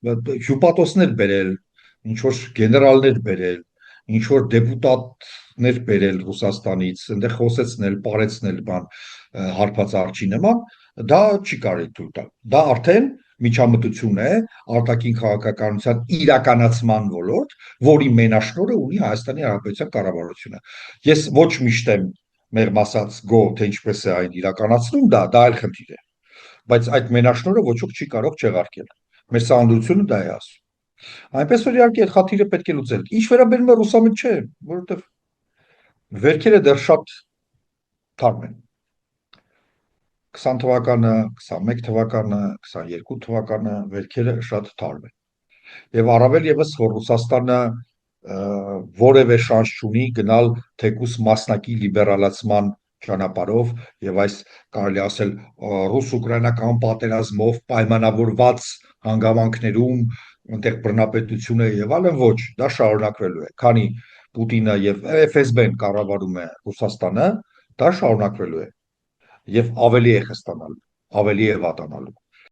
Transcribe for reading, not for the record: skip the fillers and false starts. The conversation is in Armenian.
հյուպատոսներ բերել, ինչ որ գեներալներ բերել, ինչ որ դեպուտատներ բերել Ռուսաստանից, այնտեղ խոսեցնել, պարեցնել բան հարբած արջի նման, դա չի կարելի թույլ տալ։ Դա արդեն միջամտություն է արտաքին քաղաքականության իրականացման ոլորտ, որի մենաշնորհը ունի Հայաստանի Հանրապետության կառավարությունը։ Ես ոչ միշտ եմ մեղմ ասած գոհ, թե ինչպես է այն իրականացնում, դա այլ խնդիր է, բայց այդ մենաշնորհը ոչ ոք չի կարող չեղարկել։ Մեր սահմանադրությունը դա է ասում։ Այնպես որ իհարկե այդ խաթիրը պետք է լուծել։ Ինչ վերաբերում է ռուսամիտ չէ, որովհետև վերքերը դեռ շատ թարմ են։ 20 թվականը, 21 թվականը, 22 թվականը վերքերը շատ թարմ են։ Եվ առավել եւս որ Ռուսաստանը որևէ շանս չունի գնալ թեկուս մասնակի լիբերալացման ճանապարհով եւ այս կարելի ասել ռուս-ուկրաինական պատերազմով պայմանավորված հանգամանքներում այնտեղ բռնապետությունը եւ այլն ոչ, դա շարունակվելու է, քանի Պուտինը եւ FSB-ն կառավարում է Ռուսաստանը, դա շարունակվելու է եւ ավելի է խստանալու, ավելի է վատանալու։